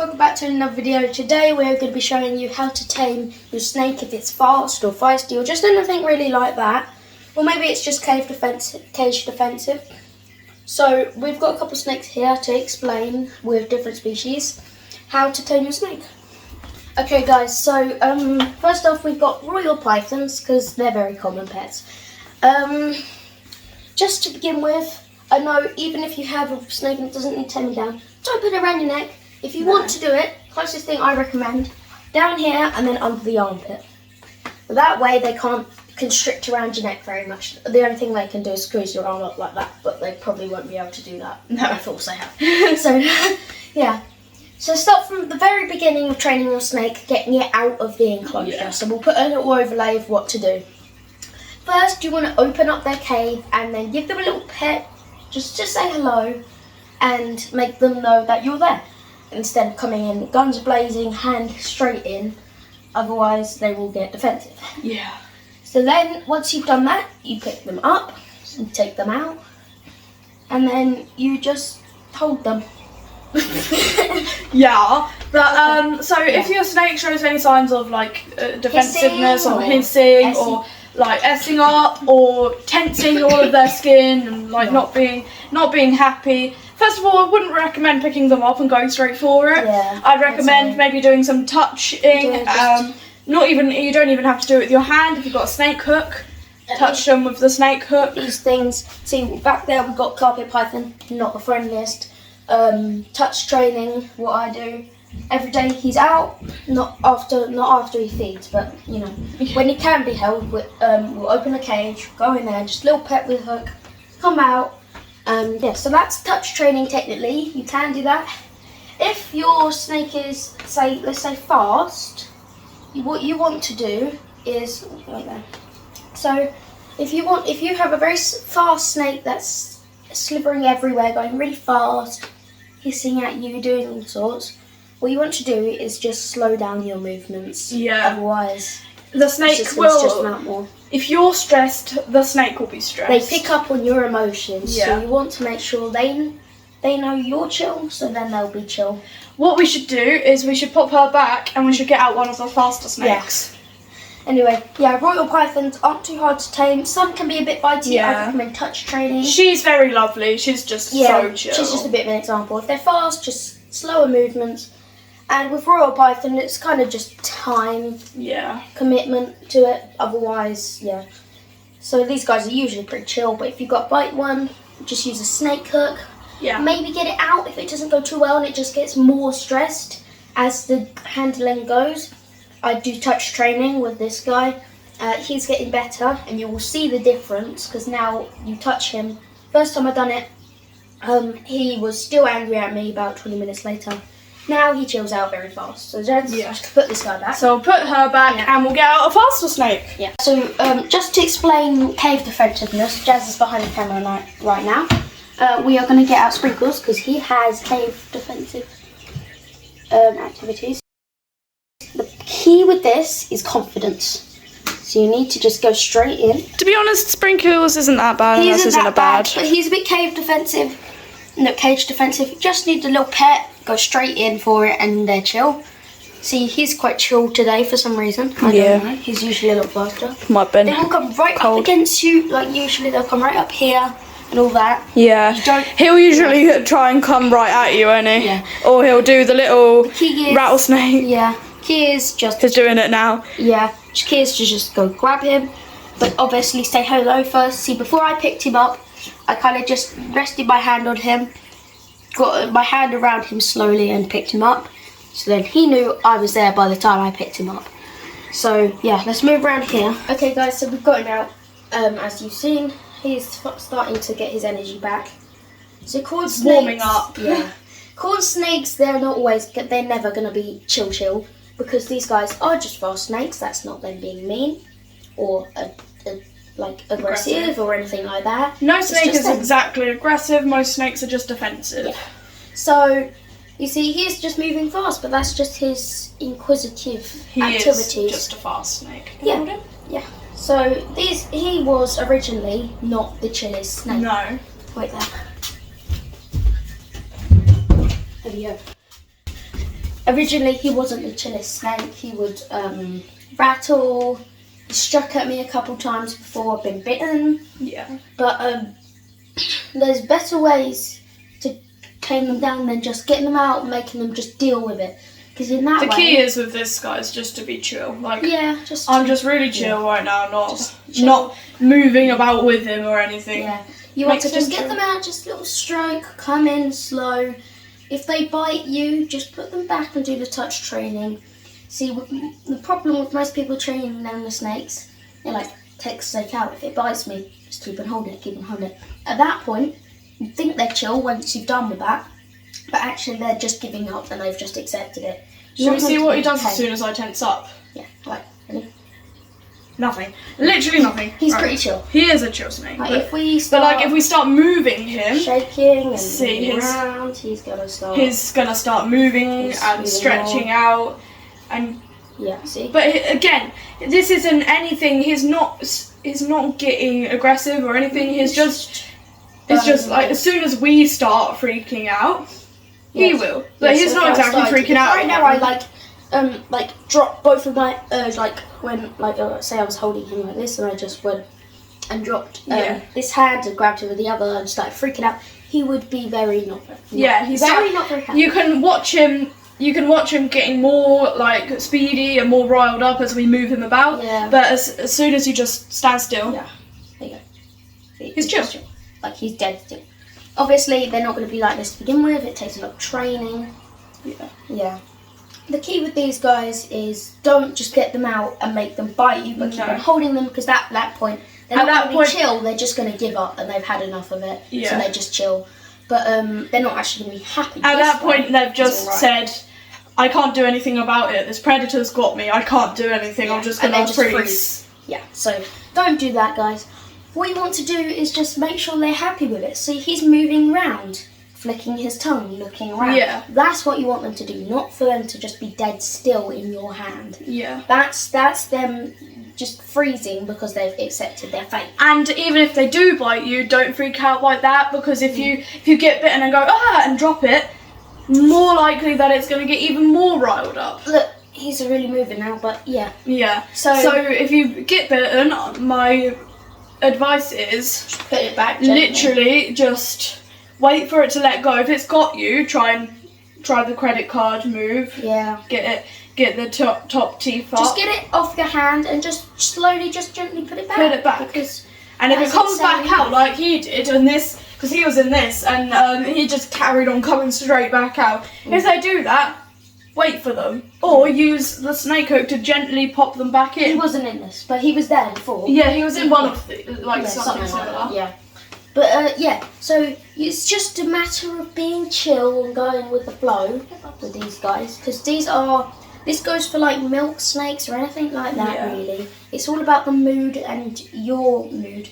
welcome back to another video. Today we're going to be showing you how to tame your snake if it's fast or feisty or just anything really like that. Or maybe it's just cage defensive. So we've got a couple of snakes here to explain with different species how to tame your snake. Okay guys, so first off we've got royal pythons because they're very common pets. Just to begin with, I know even if you have a snake and it doesn't need taming down, don't put it around your neck. If you want to do it, closest thing I recommend, down here and then under the armpit. That way they can't constrict around your neck very much. The only thing they can do is squeeze your arm up like that, but they probably won't be able to do that. No, of course they have. So, yeah. So start from the very beginning of training your snake, getting it out of the enclosure. Yeah. So we'll put a little overlay of what to do. First, you want to open up their cave and then give them a little pet, just to say hello and make them know that you're there. Instead of coming in guns blazing, hand straight in, otherwise they will get defensive. Yeah. So then, once you've done that, you pick them up and take them out, and then you just hold them. Yeah, but so if your snake shows any signs of like defensiveness or hissing or like essing up or tensing all of their skin and like not being happy, first of all, I wouldn't recommend picking them up and going straight for it. Yeah, I'd recommend maybe doing some touching. You don't even have to do it with your hand. If you've got a snake hook, touch them with the snake hook. These things, see back there we've got carpet python, not the friendliest. Touch training, what I do every day. He's out, not after he feeds, but you know when he can be held. We'll open the cage, go in there, just a little pet with a hook, come out. Yeah, so that's touch training. Technically, you can do that. If your snake is, let's say fast, what you want to do is right there. So if you have a very fast snake that's slithering everywhere, going really fast, hissing at you, doing all sorts, what you want to do is just slow down your movements. Yeah. Otherwise, the snake will just mount more. If you're stressed, the snake will be stressed. They pick up on your emotions, yeah. So you want to make sure they know you're chill, so then they'll be chill. What we should do is we should pop her back and we should get out one of the faster snakes. Yeah. Anyway, yeah, royal pythons aren't too hard to tame. Some can be a bit bitey. Yeah. I recommend touch training. She's very lovely. She's just so chill. She's just a bit of an example. If they're fast, just slower movements. And with royal python, it's kind of just time, commitment to it. Otherwise, yeah. So these guys are usually pretty chill. But if you've got a bite one, just use a snake hook. Yeah. Maybe get it out if it doesn't go too well and it just gets more stressed as the handling goes. I do touch training with this guy. He's getting better and you will see the difference because now you touch him. First time I done it, he was still angry at me about 20 minutes later. Now he chills out very fast. So just put this guy back. So I'll put her back and we'll get out a faster snake. Yeah. So just to explain cave defensiveness, Jazz is behind the camera right now. We are going to get out Sprinkles because he has cave defensive activities. The key with this is confidence. So you need to just go straight in. To be honest, Sprinkles isn't that bad. He isn't that bad, but he's a bit cave defensive. No, cage defensive. You just need a little pet, go straight in for it and they're chill. See, he's quite chill today for some reason. I don't know. He's usually a little faster. Might be. They will come right up against you, like usually they'll come right up here. And all that. Yeah. He'll usually try and come right at you, won't he? Yeah. Or he'll do the little rattlesnake. Yeah. Key is just... He's doing it now. Yeah. Key is to just go grab him. But obviously say hello first. See, before I picked him up, I kind of just rested my hand on him. Got my hand around him slowly and picked him up. So then he knew I was there by the time I picked him up. So, yeah. Let's move around here. Okay, guys. So we've got him out. As you've seen. He's starting to get his energy back. So corn snakes, warming up. Yeah, corn snakes. They're never gonna be chill because these guys are just fast snakes. That's not them being mean or like aggressive or anything like that. No snake is exactly aggressive. Most snakes are just defensive. Yeah. So you see, he's just moving fast, but that's just his inquisitive activities. He is just a fast snake. Yeah. Yeah. So he was originally not the chillest snake. No. Wait there. There we go. originally he wasn't the chillest snake. He would rattle. He struck at me a couple times before I've been bitten. Yeah. But there's better ways to tame them down than just getting them out and making them just deal with it. Because in that The way, key is with this guy is just to be chill. Like, yeah, just I'm just really chill right now, Just chill. not moving about with him or anything. yeah. You want Makes to just them get chill. them out, just a little stroke, come in slow. If they bite you, just put them back and do the touch training. See, the problem with most people training down the snakes, they're like, take the snake out. If it bites me, just keep on holding it, keep on holding it. At that point, you think they're chill once you've done with that, but actually they're just giving up and they've just accepted it. Shall we see what he does as soon as I tense up? Yeah, right. Ready? Nothing. Literally nothing. He's Right. pretty chill. He is a chill snake. Like, but, if we but start like if we start moving him, shaking and See, moving his- around, he's gonna start. he's gonna start moving He's and moving stretching out. And Yeah, see? but again, this isn't anything. He's not getting aggressive or anything. He's just. It's just like as soon as we start freaking out, he Yes. will. But Yes, he's so not if I exactly started- freaking out. Right now, I drop both of my like when say I was holding him like this, and I just went and dropped Yeah. this hand and grabbed him with the other and started freaking out. He would be very not he's not very happy. You can watch him. You can watch him getting more like speedy and more riled up as we move him about. Yeah. But as soon as you just stand still, Yeah. There you go. See, He's chill. just like he's dead still. Obviously, they're not going to be like this to begin with. It takes a lot of training. yeah. Yeah. The key with these guys is don't just get them out and make them bite you, but keep No. on holding them, because at that point they're At not that going to point- be chill. They're just going to give up and they've had enough of it. Yeah. So they just chill. But they're not actually going to be happy. At This that point, one they've is just alright. said, "I can't do anything about it. This predator's got me. I can't do anything. I'm Yeah, just and gonna they just freeze." Yeah. So don't do that, guys. What you want to do is just make sure they're happy with it. See, he's moving around, flicking his tongue, looking around. Yeah. That's what you want them to do, not for them to just be dead still in your hand. Yeah. That's them just freezing because they've accepted their fate. And even if they do bite you, don't freak out like that, because if you get bitten and go and drop it, more likely that it's going to get even more riled up. Look, he's really moving now, but yeah. Yeah. So- So if you get bitten, my advice is Put it back gently. literally just wait for it to let go. If it's got you, try the credit card move. Yeah. Get the top teeth up. Just get it off your hand and just slowly, just gently put it back. Put it back. Because And if it That's comes back insane. out like he did, and this, because he was in this, and he just carried on coming straight back out. If they do that, wait for them, or use the snake hook to gently pop them back he in. wasn't in this, but he was there before. Yeah, he was in one of the, like Yeah, something like similar. that, yeah. But yeah, so it's just a matter of being chill and going with the flow with these guys, because this goes for like milk snakes or anything like that. Yeah. Really, it's all about the mood and your mood.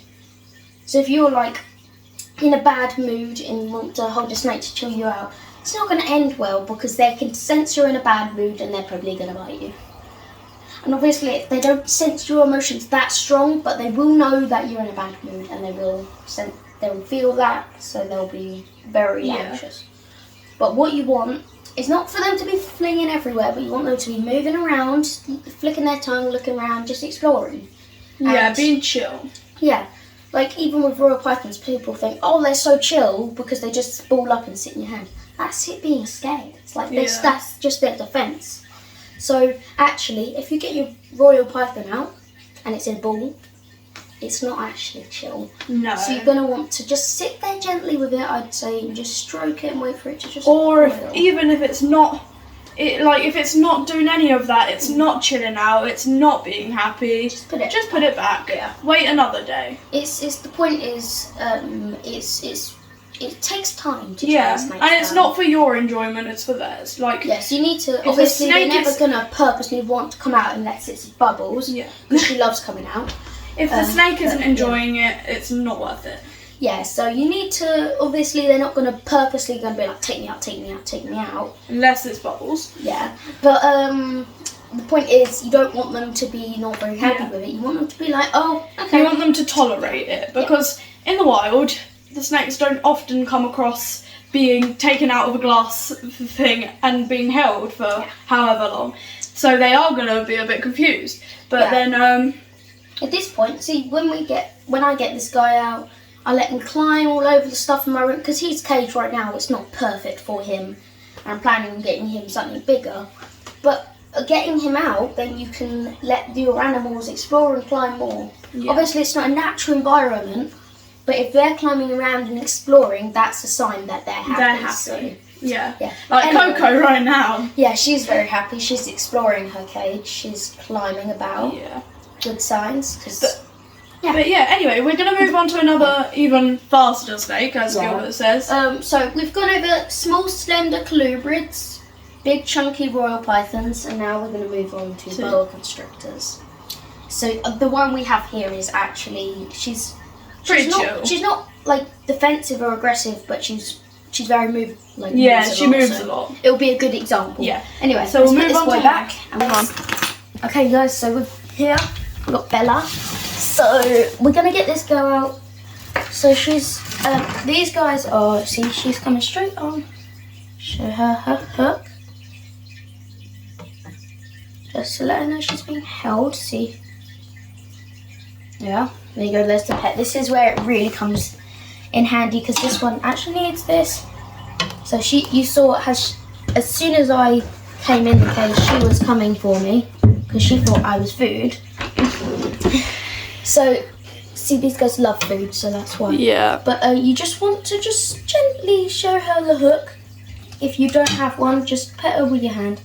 So if you're like in a bad mood and want to hold a snake to chill you out, it's not going to end well, because they can sense you're in a bad mood and they're probably going to bite you. And obviously they don't sense your emotions that strong, but they will know that you're in a bad mood, and they will feel that, so they'll be very Yeah. anxious. But what you want is not for them to be flinging everywhere, but you want them to be moving around, flicking their tongue, looking around, just exploring. Yeah, And- being chill. Yeah, like even with royal pythons, people think, oh, they're so chill because they just ball up and sit in your hand. That's it being scared. It's like Yeah. that's just their defence. So actually, if you get your royal python out and it's in a ball, it's not actually chill. No. So you're gonna want to just sit there gently with it, I'd say, and just stroke it and wait for it to just. Or boil. even if it's not, if it's not doing any of that, it's not chilling out, it's not being happy. Just put it. Just put it back. Yeah. Wait another day. It's the point is it takes time to Yeah, train snakes and it's down. not for your enjoyment; it's for theirs. Like, Yes, you need to. the Obviously, they're snake never is- gonna purposely want to come out unless it's bubbles. Yeah. Because she loves coming out. if the snake isn't but, enjoying it, it's not worth it. Yeah, so you need to. Obviously, they're not gonna purposely gonna be like, take me out, take me out, take me out. Unless it's bubbles. Yeah, but the point is, you don't want them to be not very happy Yeah. with it. You want them to be like, oh, okay. You want them to tolerate it, because in the wild, the snakes don't often come across being taken out of a glass thing and being held for however long. So they are going to be a bit confused. But then at this point, see, when I get this guy out, I let him climb all over the stuff in my room because he's caged right now. It's not perfect for him. I'm planning on getting him something bigger. But getting him out, then you can let your animals explore and climb more. Yeah. Obviously, it's not a natural environment, but if they're climbing around and exploring, that's a sign that they're happy. they're happy. So, Yeah. yeah. Like Anyway. Coco right now. Yeah, she's very happy. She's exploring her cage. She's climbing about. Yeah. Good signs. But yeah, anyway, we're going to move on to another even faster snake, as Gilbert says. So we've gone over small, slender colubrids, big, chunky royal pythons, and now we're going to move on to boa constrictors. So the one we have here is actually she's Pretty not, chill. She's not like defensive or aggressive, but she's very moves She moves so a lot. It'll be a good example. Yeah. Anyway, So let's we'll put move this on boy to back. her. And okay, guys. So we've got Bella. So we're gonna get this girl out. So she's these guys are she's coming straight on. Show her her hook. Just to let her know she's being held. See. Yeah, there you go. There's the pet. This is where it really comes in handy because this one actually needs this. So you saw it has. As soon as I came in the cage, she was coming for me because she thought I was food. So, see, these guys love food, so that's why. Yeah. But you just want to just gently show her the hook. If you don't have one, just pet her with your hand.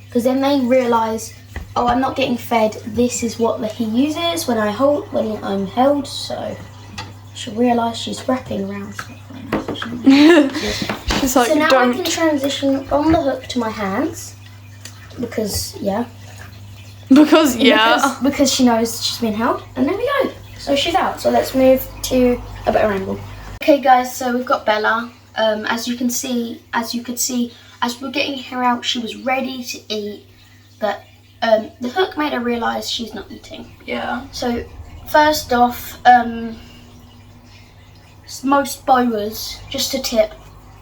Because then they realise, oh, I'm not getting fed. This is what he uses when I'm held. So she'll realise she's wrapping around. She's like, So now don't. I can transition from the hook to my hands. Because because she knows she's been held, and there we go. So she's out. So let's move to a better angle. Okay, guys. So we've got Bella. As you could see, as we're getting her out, she was ready to eat, but the hook made her realise she's not eating. Yeah. So first off, most boas, just a tip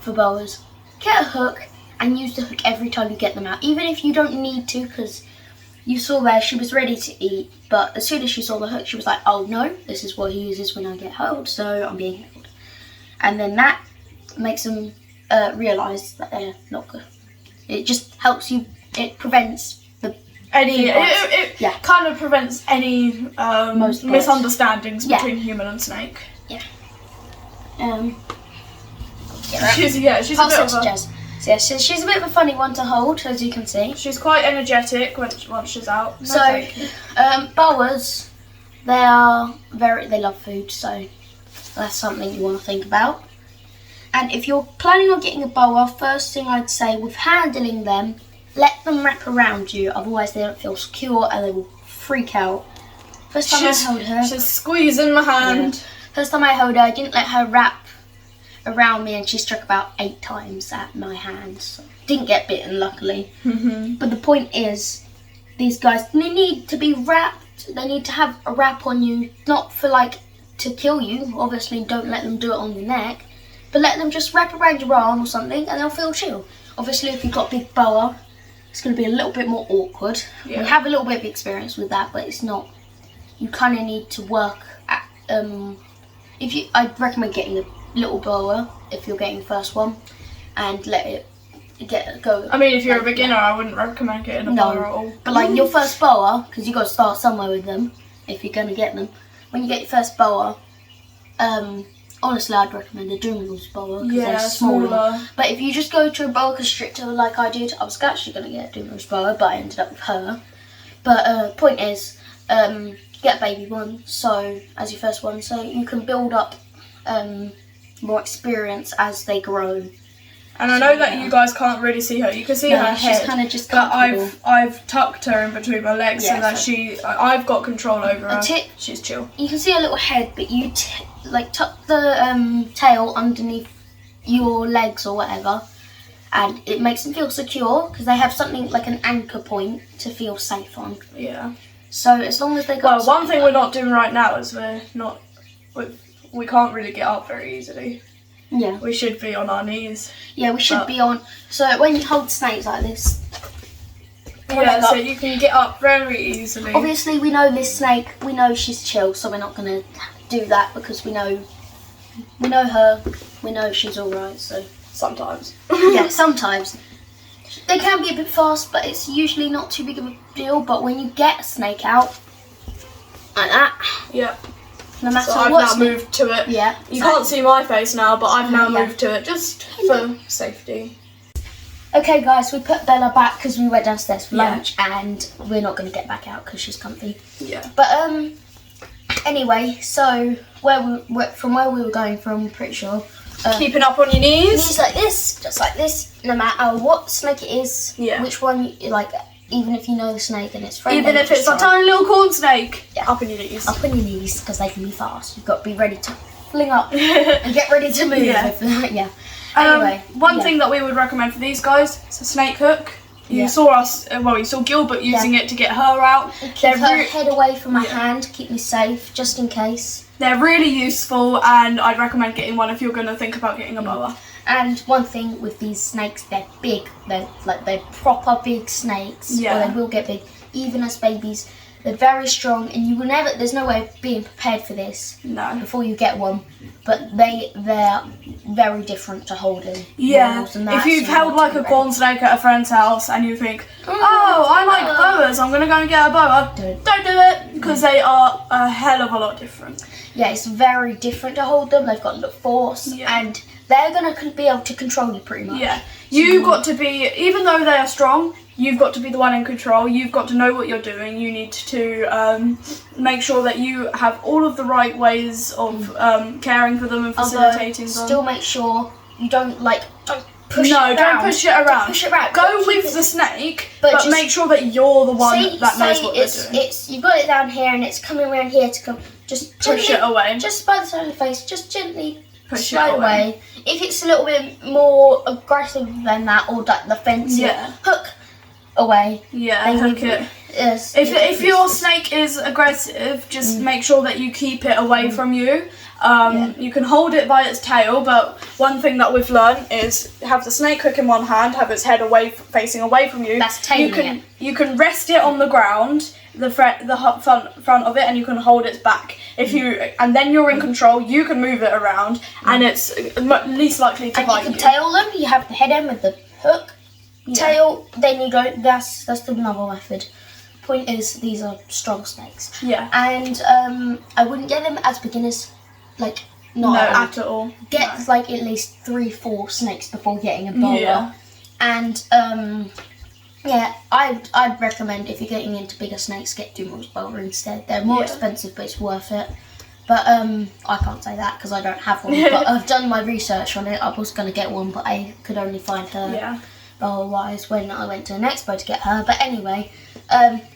for boas, get a hook and use the hook every time you get them out, even if you don't need to, because you saw there she was ready to eat, but as soon as she saw the hook, she was like, oh no, this is what he uses when I get held, so I'm being held. And then that makes them realise that they're not good. It just helps you, it prevents It kind of prevents any Most misunderstandings Yeah. between human and snake. She's She's a bit of a, Jazz. So yeah, she's a bit of a funny one to hold, as you can see. she's quite energetic once she's out. No, So, thank you. boas, they love food, so that's something you want to think about. And if you're planning on getting a boa, first thing I'd say with handling them, let them wrap around you, otherwise they don't feel secure and they will freak out. First time I held her, She's squeezing my hand. first time I held her, I didn't let her wrap around me and she struck about 8 times at my hand. So didn't get bitten, luckily. Mm-hmm. But the point is, these guys, they need to be wrapped. They need to have a wrap on you, not for to kill you. Obviously, don't let them do it on your neck, but let them just wrap around your arm or something, and they'll feel chill. Obviously, if you've got big boa, it's going to be a little bit more awkward. Yeah. We have a little bit of experience with that, but it's not. You kind of need to work at. I'd recommend getting a little boa if you're getting the first one, and let it go. I mean, if you're a beginner, I wouldn't recommend getting a boa at all. But your first boa, because you got to start somewhere with them if you're going to get them. When you get your first boa, honestly, I'd recommend a Doomless boa because they're smaller. But if you just go to a boa constrictor like I did, I was actually going to get a Doomless boa, but I ended up with her. But point is, get a baby one, so as your first one, so you can build up more experience as they grow. And I know that you guys can't really see her. You can see her she's head. kind of just But comfortable. I've tucked her in between my legs Yeah, so that so- I've got control over her. tip- She's chill. You can see a little head, but you tuck the tail underneath your legs or whatever, and it makes them feel secure because they have something like an anchor point to feel safe on. Yeah. So as long as they got Well, one thing we're not doing right now is we can't really get up very easily. Yeah. we should be on our knees. Yeah, we should But- be on. So when you hold snakes like this, Yeah, leg so up. you can get up very easily. Obviously we know this snake, we know she's chill, so we're not going to do that because we know her, we know she's alright, so. Sometimes. Yeah, sometimes. They can be a bit fast, but it's usually not too big of a deal, but when you get a snake out, like that, Yeah. no matter So I've what now moved to it. Yeah. You can't see my face now, but I've now Yeah. moved to it just for safety. Okay guys, we put Bella back because we went downstairs for Yeah. lunch and we're not going to get back out because she's comfy. Yeah. But anyway, so from where we were going from, I'm pretty sure. Keeping up on your knees. Knees like this, just like this, no matter what snake it is, Yeah. which one, like, even if you know the snake and it's friendly. Even if just it's a try. tiny little corn snake. Yeah. Up on your knees. Up on your knees, because they can be fast. You've got to be ready to fling up and get ready to move. Yeah. Yeah. Anyway, one yeah. thing that we would recommend for these guys is a snake hook. You Yeah. saw us, you saw Gilbert using it to get her out. Keep her re- head away from my Yeah. hand, keep me safe, just in case. They're really useful, and I'd recommend getting one if you're going to think about getting a boa. And one thing with these snakes, they're big. They're proper big snakes. Yeah. Or they will get big, even as babies. They're very strong, and you will never. There's no way of being prepared for this No. before you get one. But they're very different to holding. Yeah. Wolves and that, If you've so you held have to like be a ready. corn snake at a friend's house and you think, oh, I like boas, I'm going to go and get a boa. Don't do it, because they are a hell of a lot different. Yeah, it's very different to hold them. They've got the force, Yeah. and they're gonna be able to control you pretty much. Yeah. You've got to be, even though they are strong, you've got to be the one in control. You've got to know what you're doing. You need to make sure that you have all of the right ways of caring for them and facilitating them. Still make sure you don't push it No, around. don't push it around. Don't push it around. Go Keep with it- the snake, but but just- make sure that you're the one that knows what they're it's, doing. It's you've got it down here and it's coming around here to come. Just Push gently, it away. Just by the side of the face. Just gently Push it slide away. away. If it's a little bit more aggressive than that, or like the fence, Yeah. hook away. Yeah, And hook you- it. Yes. If your snake is aggressive, just make sure that you keep it away from you. You can hold it by its tail, but one thing that we've learned is have the snake hook in one hand, have its head facing away from you. That's tailing You can rest it on the ground, the front of it, and you can hold its back. And then you're in control. You can move it around, and it's least likely to And you bite can you. tail them. You have the head end with the hook, tail. Then you go. That's another method. Point is, these are strong snakes, Yeah. and I wouldn't get them as beginners. Like No, not at all. at all. Get No. like at least 3-4 snakes before getting a boa. Yeah. And yeah, I'd recommend if you're getting into bigger snakes, get Dumo's boa instead. They're more Yeah. expensive, but it's worth it. But I can't say that because I don't have one. But I've done my research on it. I was gonna get one, but I could only find her Yeah. boa wise when I went to an expo to get her. But anyway,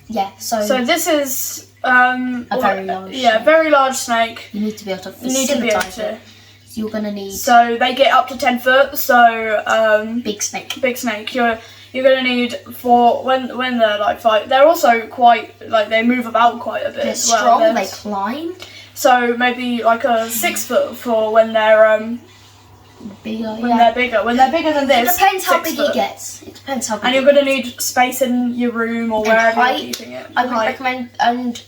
yeah. So this is a very large snake. very large snake. You need to be able to You need to be able facilitate to. it. So you're gonna need So they get up to 10 foot. So big snake. big snake. You're gonna need for when they're like 5. They're also quite like they move about quite a bit They're as well. strong. They're- They climb. So maybe like a 6 foot for when they're Bigger. when they're bigger. When they're bigger than It this. depends how 6 big foot. it gets. It depends how big. And you're gonna need space in your room or And wherever height. you're keeping it. I would Height. recommend, and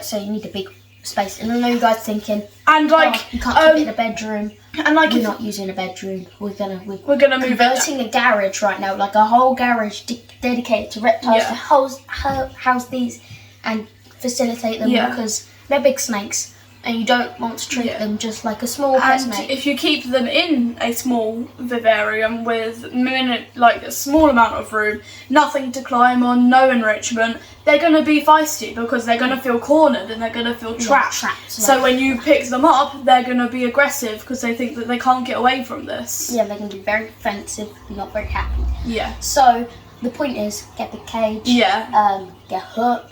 so you need a big space. And I know you guys thinking, And like you can't keep it in a bedroom. and like We're if not using a bedroom. We're we're gonna move it. converting a garage right now, like a whole garage dedicated to reptiles Yeah. to house these and facilitate them Yeah. because they're big snakes and you don't want to treat Yeah. them just like a small pet And snake. if you keep them in a small vivarium with like a small amount of room, nothing to climb on, no enrichment, they're going to be feisty because they're going to feel cornered and they're going to feel trapped. So like- when you pick them up, they're going to be aggressive because they think that they can't get away from this. Yeah, they can be very defensive, not very happy. Yeah. So the point is, get the cage. Yeah. Get a hook.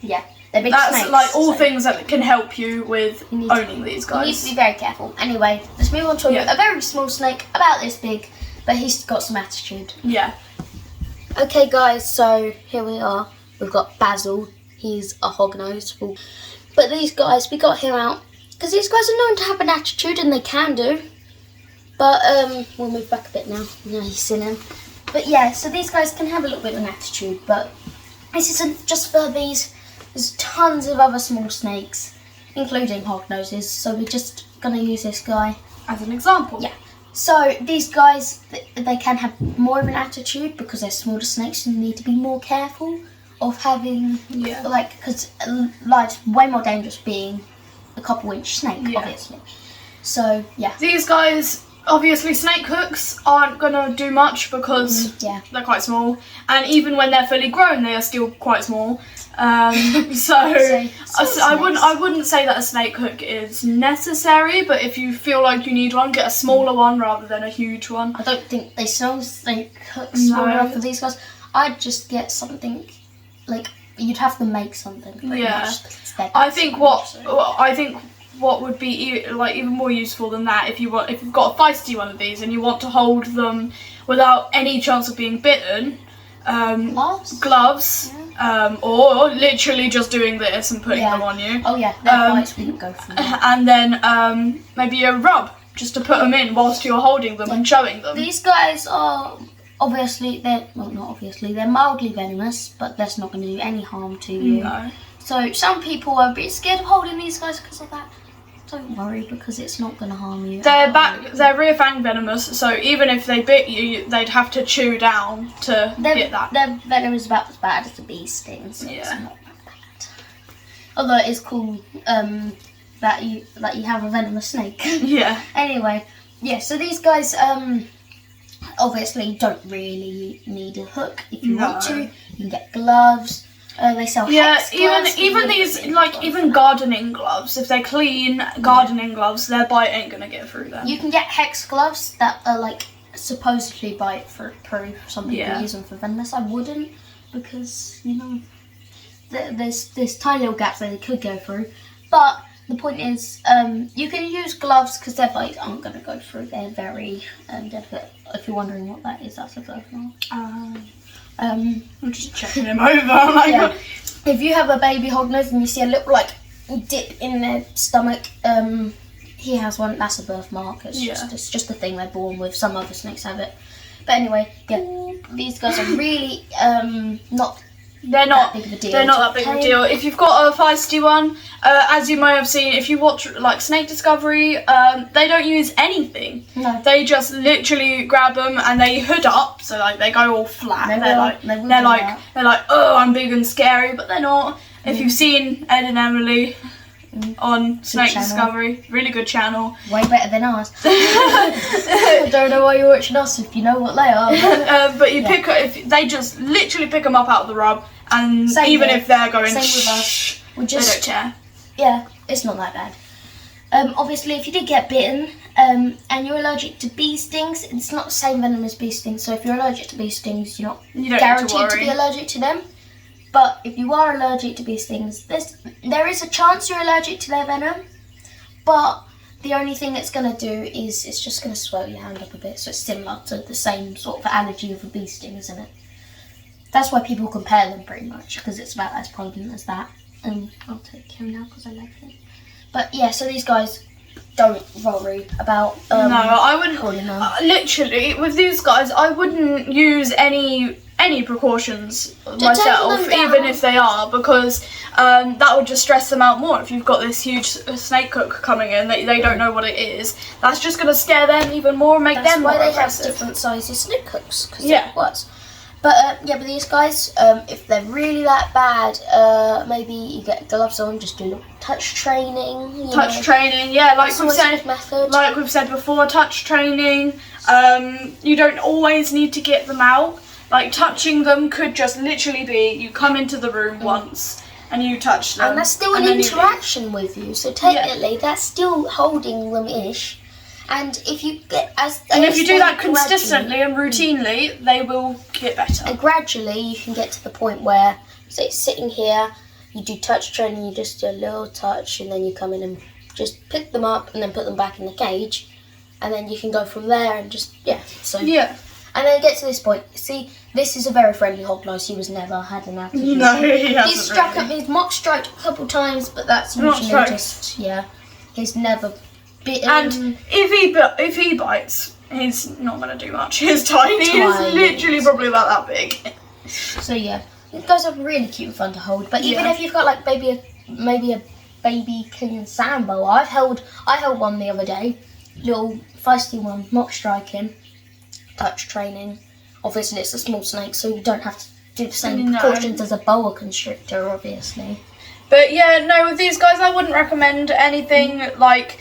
Yeah, they're big That's snakes. like all so things that can help you with You need to- owning these You need guys. to be very careful. Anyway, let's move on to Yeah. a very small snake, about this big, but he's got some attitude. Yeah. Okay, guys, so here we are. We've got Basil. He's a hognose. But these guys, we got him out because these guys are known to have an attitude, and they can do. But we'll move back a bit now. Now you've seen him. But yeah, so these guys can have a little bit of an attitude, but this isn't just for these. There's tons of other small snakes, including hognoses. So we're just gonna use this guy as an example. Yeah. So these guys, they can have more of an attitude because they're smaller snakes and you need to be more careful of having, because life's way more dangerous being a couple-inch snake, obviously. So, yeah. These guys, obviously snake hooks aren't going to do much because they're quite small. And even when they're fully grown, they are still quite small. So I wouldn't say that a snake hook is necessary, but if you feel like you need one, get a smaller one rather than a huge one. I don't think they sell snake hooks small enough for these guys. I'd just get something, like, you'd have to make something. I think what would be even more useful than that, if you've got a feisty one of these and you want to hold them without any chance of being bitten, gloves, or literally just doing this and putting them on you. Oh yeah, their bites wouldn't go through. And then maybe a rub just to put them in whilst you're holding them and showing them. These guys are they're mildly venomous, but that's not going to do any harm to you. No. So some people are a bit scared of holding these guys because of that. Don't worry, because it's not going to harm you. They're rear fang venomous, so even if they bit you, they'd have to chew down to get that. Their venom is about as bad as a bee sting, so it's not that bad. Although it is cool that you have a venomous snake. Yeah. Anyway, so these guys obviously don't really need a hook. If you want to, you can get gloves. They sell hex gloves. even these even gardening gloves. If they're clean gardening gloves, their bite ain't gonna get through them. You can get hex gloves that are supposedly bite proof. Some people use them for venomous. I wouldn't, because there's tiny little gaps that they could go through. But the point is, you can use gloves because their bites aren't gonna go through. They're very delicate. If you're wondering what that is, that's a glove now. I'm just checking them over. If you have a baby hognose and you see a little dip in their stomach, he has one. That's a birthmark. It's just a thing they're born with. Some other snakes have it. But anyway, these guys are really not. They're not that big of a deal. They're not that big of a deal. If you've got a feisty one, as you may have seen, if you watch Snake Discovery, they don't use anything. No. They just literally grab them and they hood up, so they go all flat. They're like, oh, I'm big and scary, but they're not. If you've seen Ed and Emily on Snake Discovery, really good channel. Way better than ours. I don't know why you're watching us if you know what they are. But if they just literally pick them up out of the rub, and if they're going, same with us. They don't care. Yeah, it's not that bad. Obviously, if you did get bitten and you're allergic to bee stings, it's not the same venom as bee stings. So if you're allergic to bee stings, you don't guaranteed to be allergic to them. But if you are allergic to bee stings, there is a chance you're allergic to their venom. But the only thing it's going to do is it's just going to swell your hand up a bit. So it's similar to the same sort of allergy of a bee sting, isn't it? That's why people compare them pretty much, because it's about as potent as that. And I'll take him now because I like him. But yeah, so these guys, don't worry about. No, I wouldn't. Literally, with these guys, I wouldn't use any precautions myself, even if they are, because that would just stress them out more. If you've got this huge snake hook coming in, they don't know what it is. That's just going to scare them even more, and make them more aggressive. That's why they have different sizes snake hooks, because it works. But with these guys, if they're really that bad, maybe you get gloves on, just do a little touch training. Training, like we've said before, touch training. You don't always need to get them out. Touching them could just literally be you come into the room once and you touch them. And that's still an interaction with you, so technically that's still holding them-ish. And if you if you do that consistently and routinely, they will get better. And gradually you can get to the point where, say, sitting here, you do touch training, you just do a little touch, and then you come in and just pick them up and then put them back in the cage. And then you can go from there and just, And then get to this point. See, this is a very friendly hognose. He was never had an attitude. No, he hasn't. He's struck at me, he's mock striked a couple times, but that's usually just, he's never bitten. And if he bites, he's not going to do much. He's tiny. He's literally probably about that big. So yeah, those are really cute and fun to hold. But even if you've got like maybe a baby King Sambo, I held one the other day, little feisty one, not striking, touch training. Obviously it's a small snake, so you don't have to do the same precautions as a boa constrictor, obviously. But yeah, no, with these guys I wouldn't recommend anything like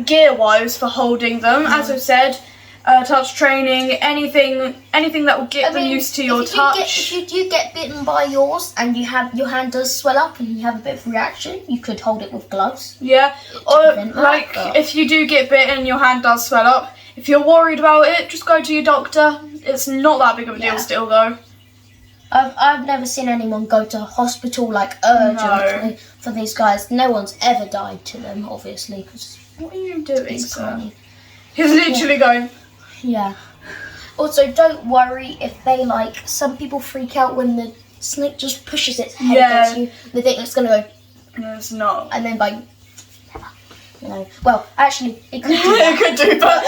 gear-wise for holding them. As I've said, touch training, anything that will get them used to your touch. If you do get bitten by yours and your hand does swell up and you have a bit of reaction, you could hold it with gloves. Yeah, or like if you do get bitten and your hand does swell up, if you're worried about it, just go to your doctor. It's not that big of a deal still though. I've never seen anyone go to hospital like urgently for these guys. No one's ever died to them, obviously. Cause what are you doing, sir? He's literally going. Yeah. Also, don't worry if they some people freak out when the snake just pushes its head against you. They think it's gonna go. No, it's not. And then well, actually, it could do it could do, but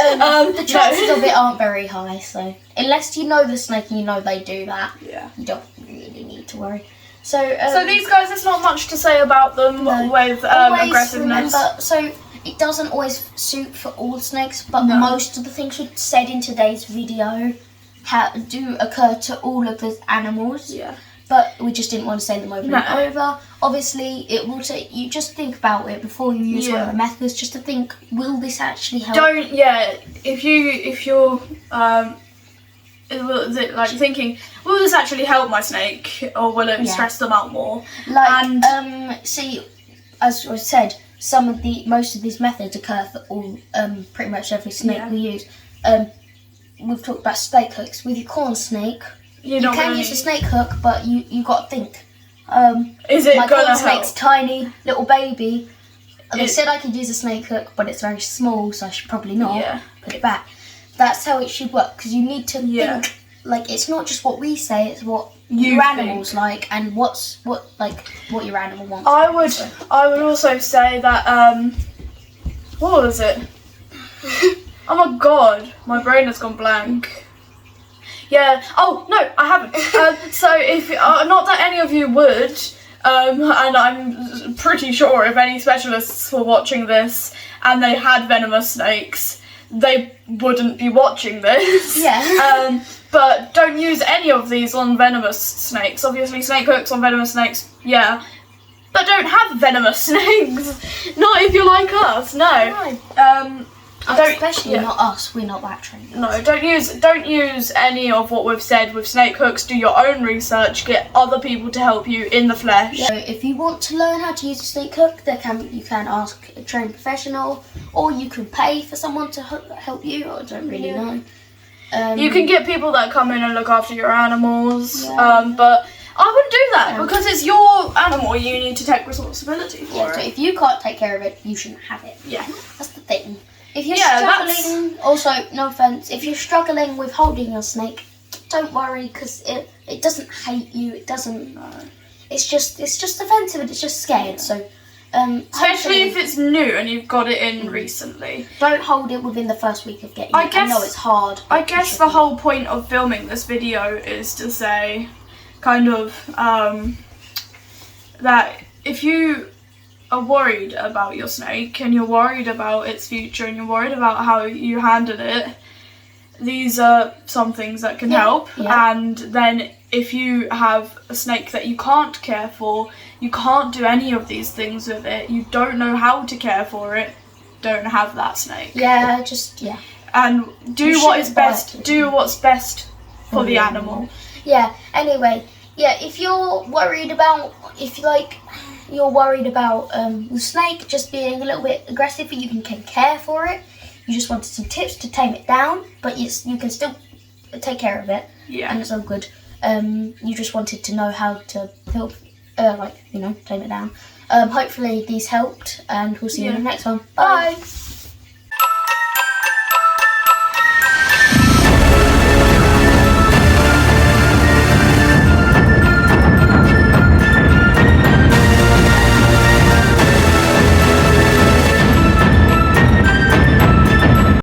the chances of it aren't very high. So unless you know the snake and you know they do that, you don't really need to worry. So these guys, there's not much to say about them with aggressiveness. Remember, so it doesn't always suit for all snakes, but most of the things we said in today's video do occur to all of the animals. Yeah. But we just didn't want to say them over and over. Obviously, it will take you just think about it before you use one of the methods, just to think, will this actually help? If you're thinking, will this actually help my snake, or will it stress them out more? See, as I said, most of these methods occur for all pretty much every snake we use. We've talked about snake hooks. With your corn snake, you can use a snake hook, but you got to think. Is it my gonna corn help? snake's tiny, little baby. They said I could use a snake hook, but it's very small, so I should probably not put it back. That's how it should work, because you need to think. Like, it's not just what we say; it's what your animals like, and what your animal wants. I would also say that what was it? Oh my god, my brain has gone blank. Yeah. Oh no, I haven't. So if not that any of you would, and I'm pretty sure if any specialists were watching this and they had venomous snakes, they wouldn't be watching this. Yeah. But don't use any of these on venomous snakes. Obviously, snake hooks on venomous snakes, but don't have venomous snakes. Not if you're like us. No. Especially not us. We're not that trained. No, don't use any of what we've said with snake hooks. Do your own research. Get other people to help you in the flesh. So if you want to learn how to use a snake hook, you can ask a trained professional, or you can pay for someone to help you. I don't really know. You can get people that come in and look after your animals, but I wouldn't do that because it's your animal. You need to take responsibility for it. So if you can't take care of it, you shouldn't have it. Yeah, that's the thing. If you're struggling, also no offense, if you're struggling with holding your snake, don't worry because it doesn't hate you. It doesn't. It's just offensive and it's just scared. So. Especially if it's new and you've got it in recently. Don't hold it within the first week of getting it. I know it's hard. I guess the whole point of filming this video is to say, kind of, that if you are worried about your snake and you're worried about its future and you're worried about how you handle it, these are some things that can help. And then if you have a snake that you can't care for, you can't do any of these things with it, you don't know how to care for it, don't have that snake. And do what's best for the animal. Anyway, if you're worried about the snake just being a little bit aggressive, but you can care for it, you just wanted some tips to tame it down, but you can still take care of it, and it's all good. You just wanted to know how to help, tame it down. Hopefully these helped, and we'll see you in the next one. Bye!